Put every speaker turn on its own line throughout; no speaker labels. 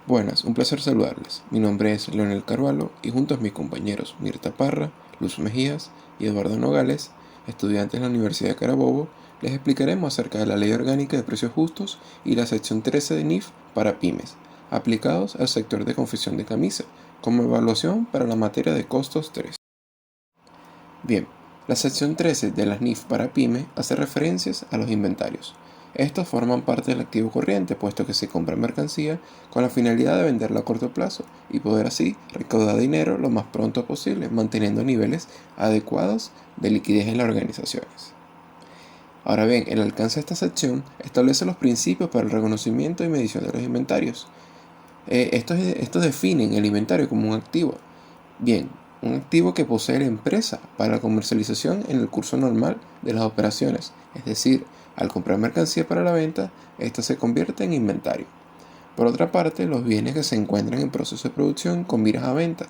Buenas, un placer saludarles. Mi nombre es Leonel Carvalho y junto a mis compañeros Mirta Parra, Luz Mejías y Eduardo Nogales, estudiantes de la Universidad de Carabobo, les explicaremos acerca de la Ley Orgánica de Precios Justos y la sección 13 de NIF para pymes, aplicados al sector de confección de camisa, como evaluación para la materia de costos 3. Bien, la sección 13 de las NIF para pyme hace referencias a los inventarios. Estos forman parte del activo corriente, puesto que se compra mercancía con la finalidad de venderla a corto plazo y poder así recaudar dinero lo más pronto posible, manteniendo niveles adecuados de liquidez en las organizaciones. Ahora bien, el alcance de esta sección establece los principios para el reconocimiento y medición de los inventarios. Estos definen el inventario como un activo. Bien, un activo que posee la empresa para la comercialización en el curso normal de las operaciones, es decir, al comprar mercancía para la venta, esta se convierte en inventario. Por otra parte, los bienes que se encuentran en proceso de producción con miras a venta,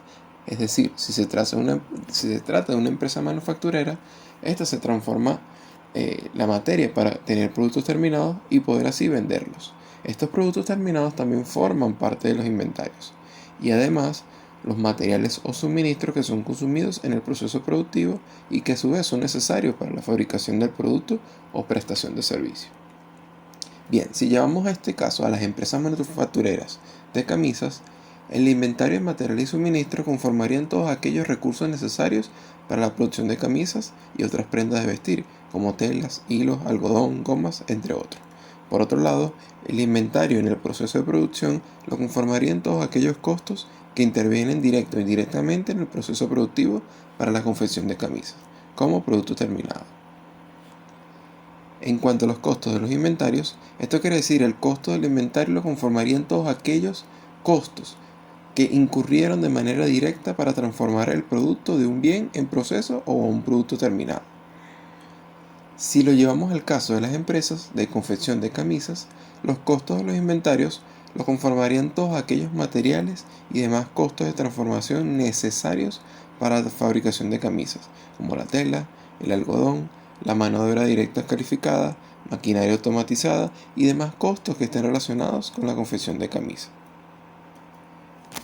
es decir, si se trata de una empresa manufacturera, esta se transforma la materia para tener productos terminados y poder así venderlos. Estos productos terminados también forman parte de los inventarios y además los materiales o suministros que son consumidos en el proceso productivo y que a su vez son necesarios para la fabricación del producto o prestación de servicio. Bien, si llevamos a este caso a las empresas manufactureras de camisas, el inventario de material y suministro conformarían todos aquellos recursos necesarios para la producción de camisas y otras prendas de vestir, como telas, hilos, algodón, gomas, entre otros. Por otro lado, el inventario en el proceso de producción lo conformarían todos aquellos costos que intervienen directo o indirectamente en el proceso productivo para la confección de camisas, como producto terminado. En cuanto a los costos de los inventarios, esto quiere decir el costo del inventario lo conformarían todos aquellos costos que incurrieron de manera directa para transformar el producto de un bien en proceso o a un producto terminado. Si lo llevamos al caso de las empresas de confección de camisas, los costos de los inventarios lo conformarían todos aquellos materiales y demás costos de transformación necesarios para la fabricación de camisas, como la tela, el algodón, la mano de obra directa calificada, maquinaria automatizada y demás costos que estén relacionados con la confección de camisas.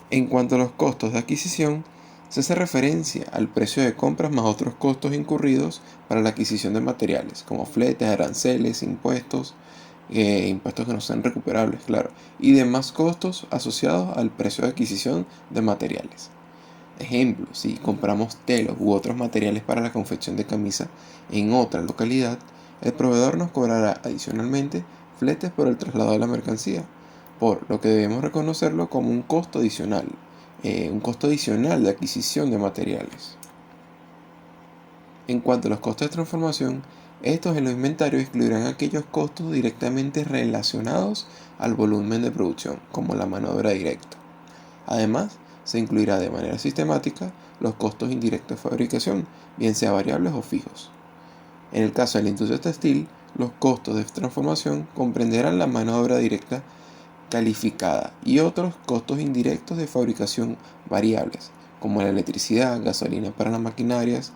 En cuanto a los costos de adquisición, se hace referencia al precio de compras más otros costos incurridos para la adquisición de materiales, como fletes, aranceles, impuestos que no sean recuperables, claro, y demás costos asociados al precio de adquisición de materiales. Ejemplo, si compramos telas u otros materiales para la confección de camisa en otra localidad, el proveedor nos cobrará adicionalmente fletes por el traslado de la mercancía, por lo que debemos reconocerlo como un costo adicional de adquisición de materiales. En cuanto a los costos de transformación, estos en los inventarios excluirán aquellos costos directamente relacionados al volumen de producción, como la mano de obra directa. Además, se incluirá de manera sistemática los costos indirectos de fabricación, bien sea variables o fijos. En el caso de la industria textil, los costos de transformación comprenderán la mano de obra directa calificada y otros costos indirectos de fabricación variables, como la electricidad, gasolina para las maquinarias,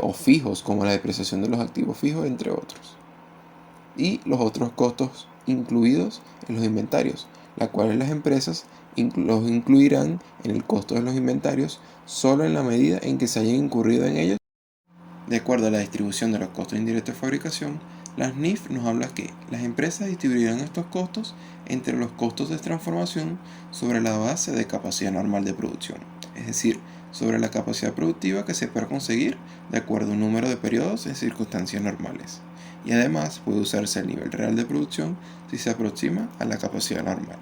o fijos, como la depreciación de los activos fijos, entre otros. Y los otros costos incluidos en los inventarios, la cuales las empresas los incluirán en el costo de los inventarios solo en la medida en que se hayan incurrido en ellos. De acuerdo a la distribución de los costos indirectos de fabricación, las NIF nos habla que las empresas distribuirán estos costos entre los costos de transformación sobre la base de capacidad normal de producción, es decir, sobre la capacidad productiva que se pueda conseguir de acuerdo a un número de periodos en circunstancias normales. Y además puede usarse el nivel real de producción si se aproxima a la capacidad normal.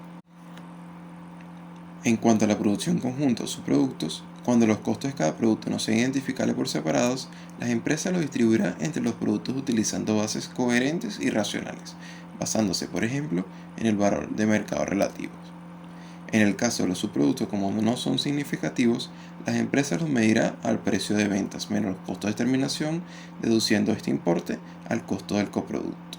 En cuanto a la producción conjunta de sus productos, cuando los costos de cada producto no sean identificables por separados, las empresas los distribuirán entre los productos utilizando bases coherentes y racionales, basándose, por ejemplo, en el valor de mercado relativo. En el caso de los subproductos, como no son significativos, las empresas los medirán al precio de ventas menos el costo de terminación, deduciendo este importe al costo del coproducto.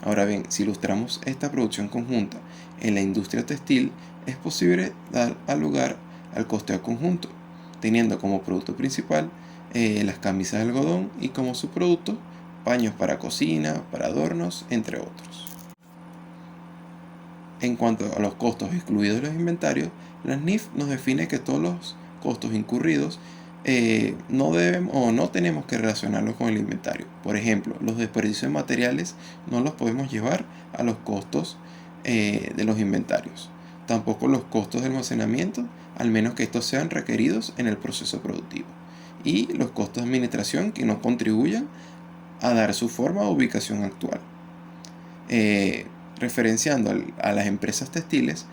Ahora bien, si ilustramos esta producción conjunta en la industria textil, es posible dar lugar al costeo conjunto, teniendo como producto principal las camisas de algodón y como subproducto paños para cocina, para adornos, entre otros. En cuanto a los costos excluidos de los inventarios, la SNIF nos define que todos los costos incurridos no deben o no tenemos que relacionarlos con el inventario. Por ejemplo, los desperdicios de materiales no los podemos llevar a los costos de los inventarios. Tampoco los costos de almacenamiento, al menos que estos sean requeridos en el proceso productivo. Y los costos de administración que no contribuyan a dar su forma o ubicación actual. Referenciando a las empresas textiles,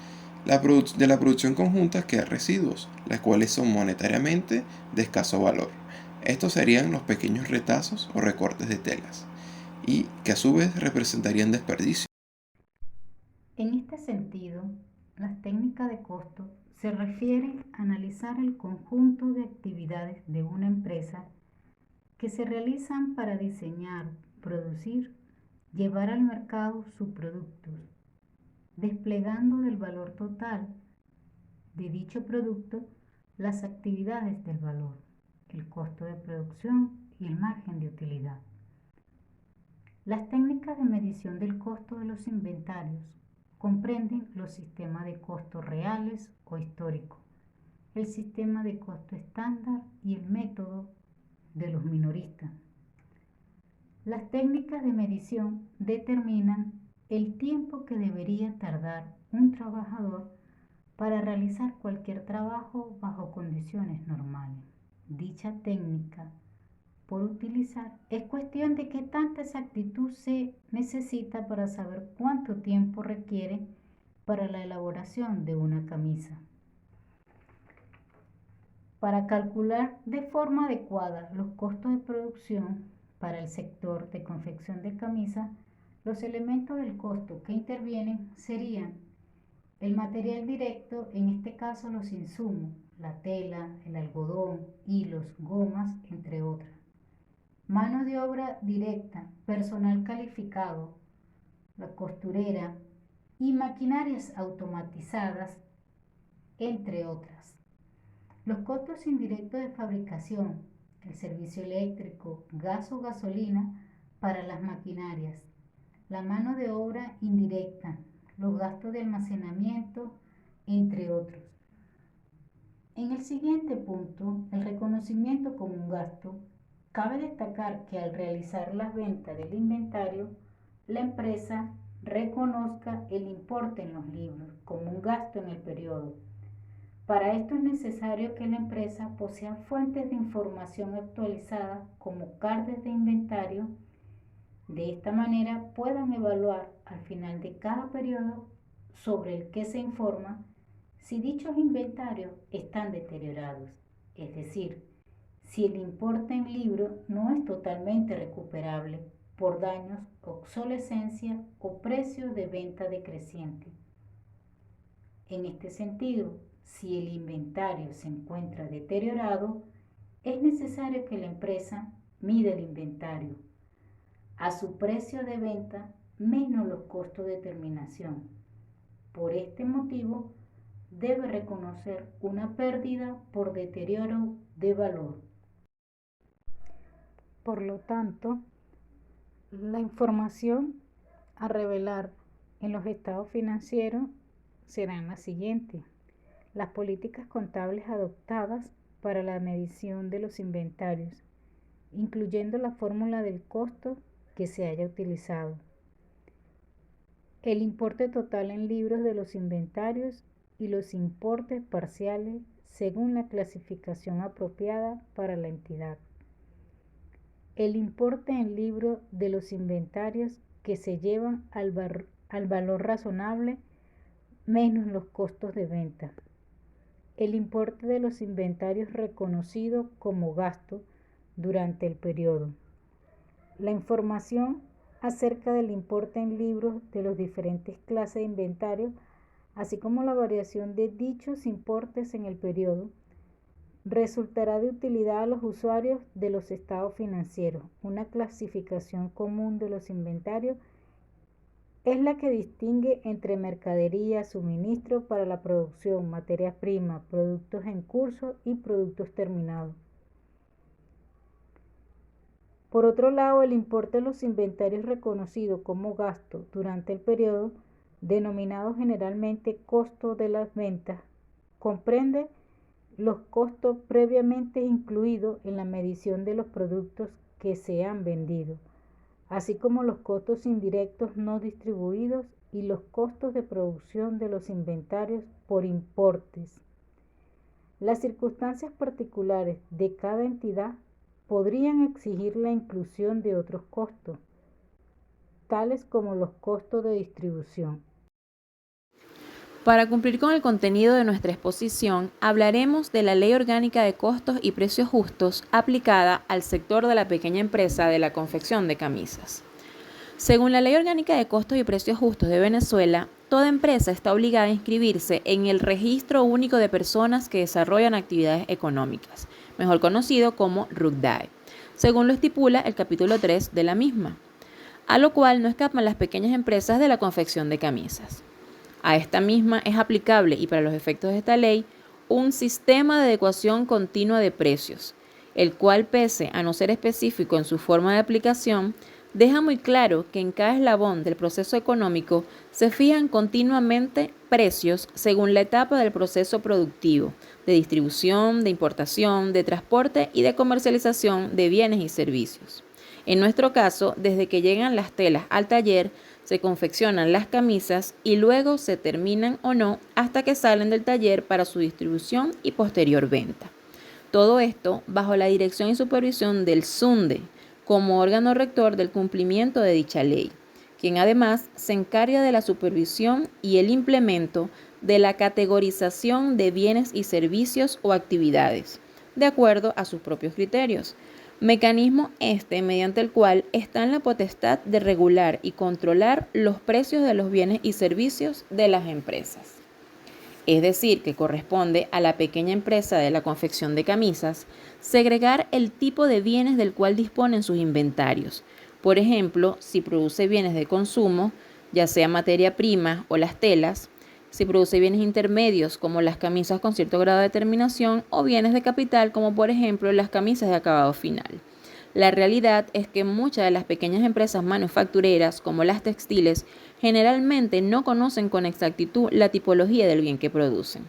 de la producción conjunta quedan residuos, las cuales son monetariamente de escaso valor. Estos serían los pequeños retazos o recortes de telas, y que a su vez representarían desperdicio.
En este sentido, las técnicas de costo se refieren a analizar el conjunto de actividades de una empresa que se realizan para diseñar, producir, llevar al mercado sus productos, desplegando del valor total de dicho producto las actividades del valor, el costo de producción y el margen de utilidad. Las técnicas de medición del costo de los inventarios comprenden los sistemas de costos reales o históricos, el sistema de costo estándar y el método de los minoristas. Las técnicas de medición determinan el tiempo que debería tardar un trabajador para realizar cualquier trabajo bajo condiciones normales. Dicha técnica por utilizar es cuestión de qué tanta exactitud se necesita para saber cuánto tiempo requiere para la elaboración de una camisa. Para calcular de forma adecuada los costos de producción para el sector de confección de camisas, los elementos del costo que intervienen serían el material directo, en este caso los insumos, la tela, el algodón, hilos, gomas, entre otras. Mano de obra directa, personal calificado, la costurera y maquinarias automatizadas, entre otras. Los costos indirectos de fabricación, el servicio eléctrico, gas o gasolina para las maquinarias, la mano de obra indirecta, los gastos de almacenamiento, entre otros. En el siguiente punto, el reconocimiento como un gasto, cabe destacar que al realizar las ventas del inventario, la empresa reconozca el importe en los libros como un gasto en el periodo. Para esto es necesario que la empresa posea fuentes de información actualizadas como cartas de inventario. De esta manera puedan evaluar al final de cada periodo sobre el que se informa si dichos inventarios están deteriorados, es decir, si el importe en libro no es totalmente recuperable por daños, obsolescencia o precio de venta decreciente. En este sentido, si el inventario se encuentra deteriorado, es necesario que la empresa mida el inventario a su precio de venta menos los costos de terminación. Por este motivo, debe reconocer una pérdida por deterioro de valor. Por lo tanto, la información a revelar en los estados financieros serán las siguientes: las políticas contables adoptadas para la medición de los inventarios, incluyendo la fórmula del costo que se haya utilizado, el importe total en libros de los inventarios y los importes parciales según la clasificación apropiada para la entidad, el importe en libro de los inventarios que se llevan al valor razonable menos los costos de venta, el importe de los inventarios reconocido como gasto durante el periodo, la información acerca del importe en libros de las diferentes clases de inventario, así como la variación de dichos importes en el periodo, resultará de utilidad a los usuarios de los estados financieros. Una clasificación común de los inventarios es la que distingue entre mercadería, suministro para la producción, materias primas, productos en curso y productos terminados. Por otro lado, el importe de los inventarios reconocido como gasto durante el periodo denominado generalmente costo de las ventas, comprende los costos previamente incluidos en la medición de los productos que se han vendido, así como los costos indirectos no distribuidos y los costos de producción de los inventarios por importes. Las circunstancias particulares de cada entidad podrían exigir la inclusión de otros costos, tales como los costos de distribución.
Para cumplir con el contenido de nuestra exposición, hablaremos de la Ley Orgánica de Costos y Precios Justos aplicada al sector de la pequeña empresa de la confección de camisas. Según la Ley Orgánica de Costos y Precios Justos de Venezuela, toda empresa está obligada a inscribirse en el Registro Único de Personas que Desarrollan Actividades Económicas, mejor conocido como RUCDAE, según lo estipula el capítulo 3 de la misma, a lo cual no escapan las pequeñas empresas de la confección de camisas. A esta misma es aplicable, y para los efectos de esta ley, un sistema de adecuación continua de precios, el cual, pese a no ser específico en su forma de aplicación, deja muy claro que en cada eslabón del proceso económico se fijan continuamente precios según la etapa del proceso productivo, de distribución, de importación, de transporte y de comercialización de bienes y servicios. En nuestro caso, desde que llegan las telas al taller, se confeccionan las camisas y luego se terminan o no hasta que salen del taller para su distribución y posterior venta. Todo esto bajo la dirección y supervisión del SUNDE, como órgano rector del cumplimiento de dicha ley, quien además se encarga de la supervisión y el implemento de la categorización de bienes y servicios o actividades, de acuerdo a sus propios criterios. Mecanismo mediante el cual está en la potestad de regular y controlar los precios de los bienes y servicios de las empresas. Es decir, que corresponde a la pequeña empresa de la confección de camisas segregar el tipo de bienes del cual disponen sus inventarios. Por ejemplo, si produce bienes de consumo, ya sea materia prima o las telas, si produce bienes intermedios como las camisas con cierto grado de terminación, o bienes de capital como por ejemplo las camisas de acabado final. La realidad es que muchas de las pequeñas empresas manufactureras, como las textiles, generalmente no conocen con exactitud la tipología del bien que producen.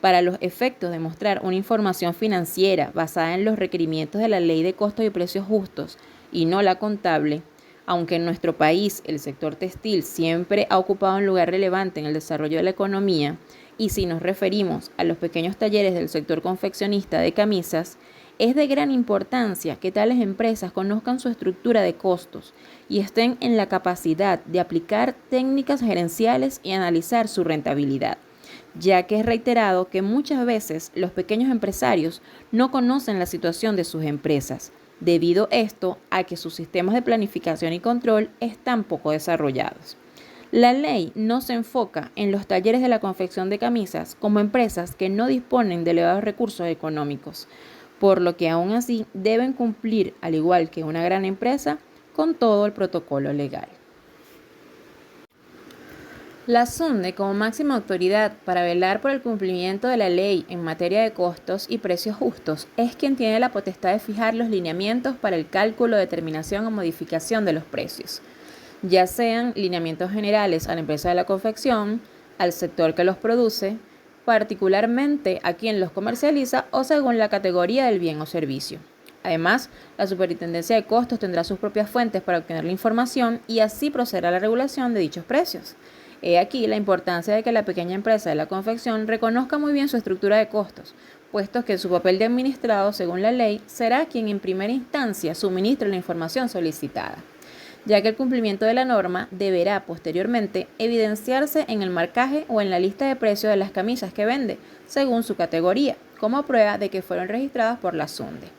Para los efectos de mostrar una información financiera basada en los requerimientos de la Ley de Costos y Precios Justos y no la contable, aunque en nuestro país el sector textil siempre ha ocupado un lugar relevante en el desarrollo de la economía, y si nos referimos a los pequeños talleres del sector confeccionista de camisas, es de gran importancia que tales empresas conozcan su estructura de costos y estén en la capacidad de aplicar técnicas gerenciales y analizar su rentabilidad, ya que es reiterado que muchas veces los pequeños empresarios no conocen la situación de sus empresas, debido esto a que sus sistemas de planificación y control están poco desarrollados. La ley no se enfoca en los talleres de la confección de camisas como empresas que no disponen de elevados recursos económicos, por lo que aún así deben cumplir, al igual que una gran empresa, con todo el protocolo legal. La SUNDE, como máxima autoridad para velar por el cumplimiento de la ley en materia de costos y precios justos, es quien tiene la potestad de fijar los lineamientos para el cálculo, determinación o modificación de los precios, ya sean lineamientos generales a la empresa de la confección, al sector que los produce, particularmente a quien los comercializa o según la categoría del bien o servicio. Además, la Superintendencia de Costos tendrá sus propias fuentes para obtener la información y así procederá a la regulación de dichos precios. He aquí la importancia de que la pequeña empresa de la confección reconozca muy bien su estructura de costos, puesto que su papel de administrado, según la ley, será quien en primera instancia suministre la información solicitada, ya que el cumplimiento de la norma deberá posteriormente evidenciarse en el marcaje o en la lista de precios de las camisas que vende, según su categoría, como prueba de que fueron registradas por la SUNDE.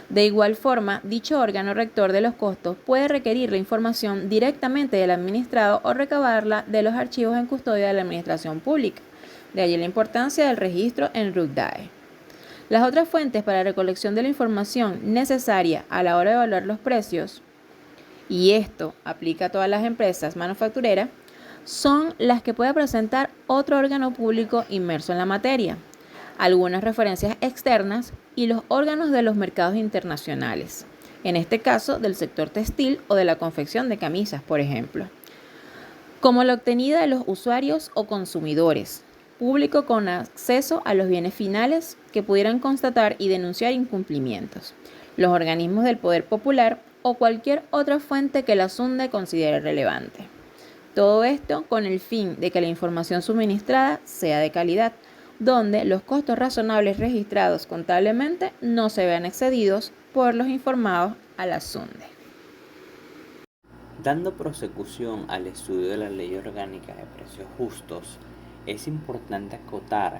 De igual forma, dicho órgano rector de los costos puede requerir la información directamente del administrado o recabarla de los archivos en custodia de la administración pública. De allí la importancia del registro en RUCDAE. Las otras fuentes para la recolección de la información necesaria a la hora de evaluar los precios, y esto aplica a todas las empresas manufactureras, son las que puede presentar otro órgano público inmerso en la materia, algunas referencias externas y los órganos de los mercados internacionales, en este caso del sector textil o de la confección de camisas, por ejemplo. como la obtenida de los usuarios o consumidores, público con acceso a los bienes finales que pudieran constatar y denunciar incumplimientos, los organismos del poder popular o cualquier otra fuente que la SUNDE considere relevante. Todo esto con el fin de que la información suministrada sea de calidad, donde los costos razonables registrados contablemente no se vean excedidos por los informados a la SUNDE.
Dando prosecución al estudio de la Ley Orgánica de Precios Justos, es importante acotar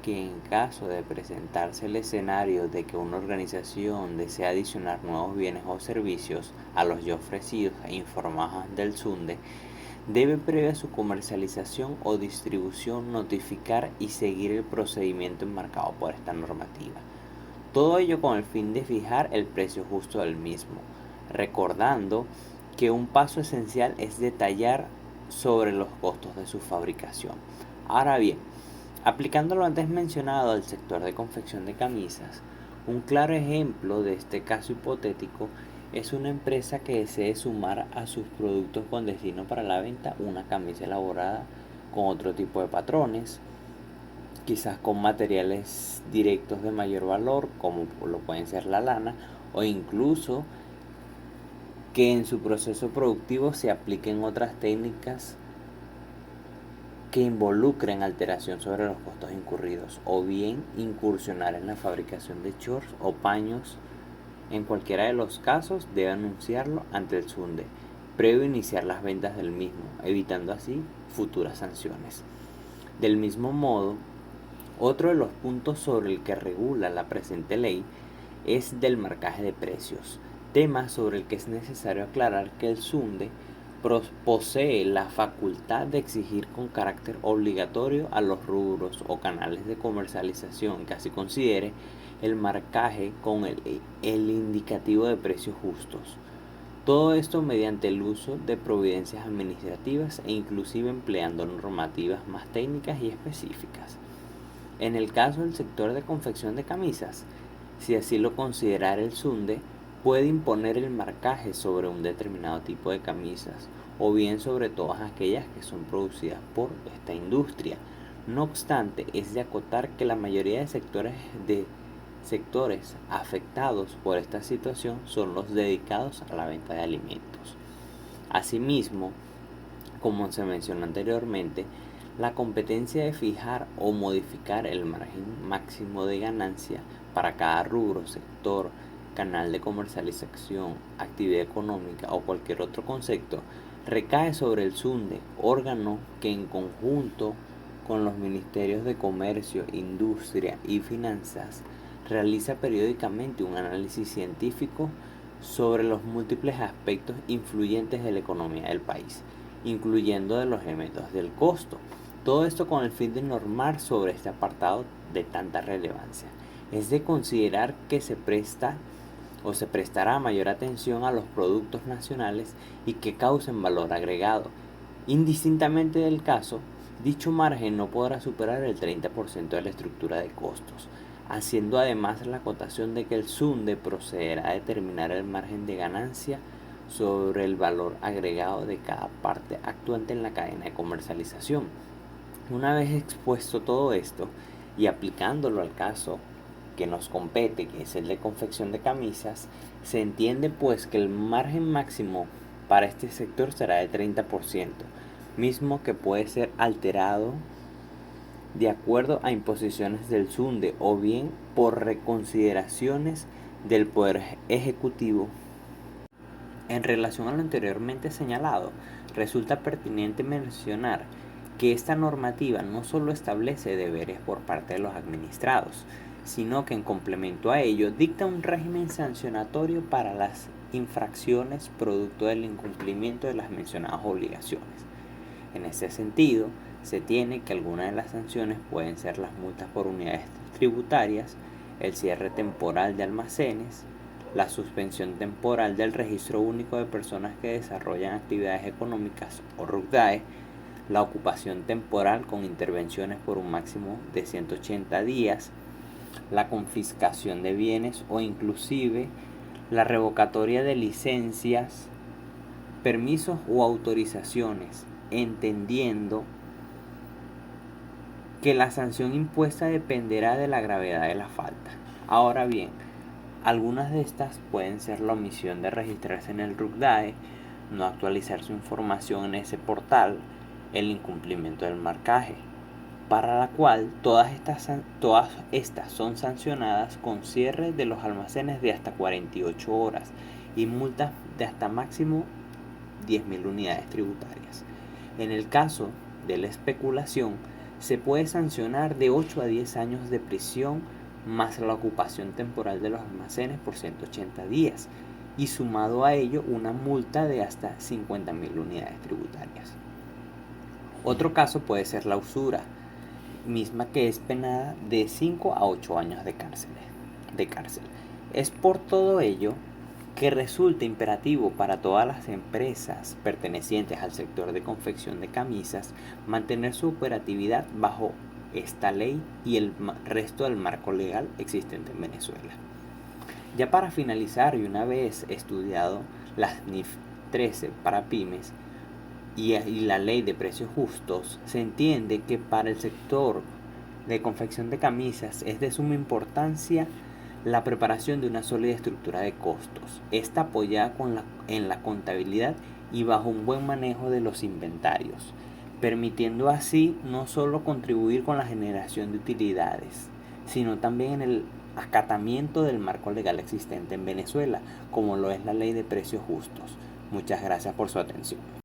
que en caso de presentarse el escenario de que una organización desea adicionar nuevos bienes o servicios a los ya ofrecidos e informados del SUNDE, debe previa a su comercialización o distribución notificar y seguir el procedimiento enmarcado por esta normativa. Todo ello con el fin de fijar el precio justo del mismo, recordando que un paso esencial es detallar sobre los costos de su fabricación. Ahora bien, aplicando lo antes mencionado al sector de confección de camisas, un claro ejemplo de este caso hipotético es una empresa que desee sumar a sus productos con destino para la venta una camisa elaborada con otro tipo de patrones, quizás con materiales directos de mayor valor, como lo pueden ser la lana, o incluso que en su proceso productivo se apliquen otras técnicas que involucren alteración sobre los costos incurridos, o bien incursionar en la fabricación de shorts o paños. En cualquiera de los casos debe anunciarlo ante el SUNDE, previo a iniciar las ventas del mismo, evitando así futuras sanciones. Del mismo modo, otro de los puntos sobre el que regula la presente ley es del marcaje de precios, tema sobre el que es necesario aclarar que el SUNDE posee la facultad de exigir con carácter obligatorio a los rubros o canales de comercialización que así considere el marcaje con el indicativo de precios justos. Todo esto mediante el uso de providencias administrativas e inclusive empleando normativas más técnicas y específicas. En el caso del sector de confección de camisas, si así lo considerara el SUNDE, puede imponer el marcaje sobre un determinado tipo de camisas o bien sobre todas aquellas que son producidas por esta industria. No obstante, es de acotar que la mayoría de sectores afectados por esta situación son los dedicados a la venta de alimentos. Asimismo, como se mencionó anteriormente, la competencia de fijar o modificar el margen máximo de ganancia para cada rubro, sector, canal de comercialización, actividad económica o cualquier otro concepto recae sobre el SUNDE, órgano que en conjunto con los Ministerios de Comercio, Industria y Finanzas realiza periódicamente un análisis científico sobre los múltiples aspectos influyentes de la economía del país, incluyendo de los elementos del costo. Todo esto con el fin de normar sobre este apartado de tanta relevancia. Es de considerar que se prestará mayor atención a los productos nacionales y que causen valor agregado. Indistintamente del caso, dicho margen no podrá superar el 30% de la estructura de costos, haciendo además la acotación de que el SUNDE procederá a determinar el margen de ganancia sobre el valor agregado de cada parte actuante en la cadena de comercialización. Una vez expuesto todo esto y aplicándolo al caso que nos compete, que es el de confección de camisas, se entiende pues que el margen máximo para este sector será de 30%, mismo que puede ser alterado de acuerdo a imposiciones del SUNDE o bien por reconsideraciones del Poder Ejecutivo. En relación a lo anteriormente señalado, resulta pertinente mencionar que esta normativa no solo establece deberes por parte de los administrados, sino que en complemento a ello dicta un régimen sancionatorio para las infracciones producto del incumplimiento de las mencionadas obligaciones. En ese sentido, se tiene que algunas de las sanciones pueden ser las multas por unidades tributarias, el cierre temporal de almacenes, la suspensión temporal del registro único de personas que desarrollan actividades económicas o RUCDAE, la ocupación temporal con intervenciones por un máximo de 180 días, la confiscación de bienes o inclusive la revocatoria de licencias, permisos o autorizaciones, entendiendo que la sanción impuesta dependerá de la gravedad de la falta. Ahora bien, algunas de estas pueden ser la omisión de registrarse en el RUCDAE, no actualizar su información en ese portal, el incumplimiento del marcaje, para la cual todas estas son sancionadas con cierre de los almacenes de hasta 48 horas y multas de hasta máximo 10.000 unidades tributarias. En el caso de la especulación, se puede sancionar de 8 a 10 años de prisión más la ocupación temporal de los almacenes por 180 días y sumado a ello una multa de hasta 50.000 unidades tributarias. Otro caso puede ser la usura, misma que es penada de 5 a 8 años de cárcel. Es por todo ello que resulta imperativo para todas las empresas pertenecientes al sector de confección de camisas mantener su operatividad bajo esta ley y el resto del marco legal existente en Venezuela. Ya para finalizar, y una vez estudiado las NIF 13 para pymes y la ley de precios justos, se entiende que para el sector de confección de camisas es de suma importancia la preparación de una sólida estructura de costos, esta apoyada en la contabilidad y bajo un buen manejo de los inventarios, permitiendo así no solo contribuir con la generación de utilidades, sino también en el acatamiento del marco legal existente en Venezuela, como lo es la ley de precios justos. Muchas gracias por su atención.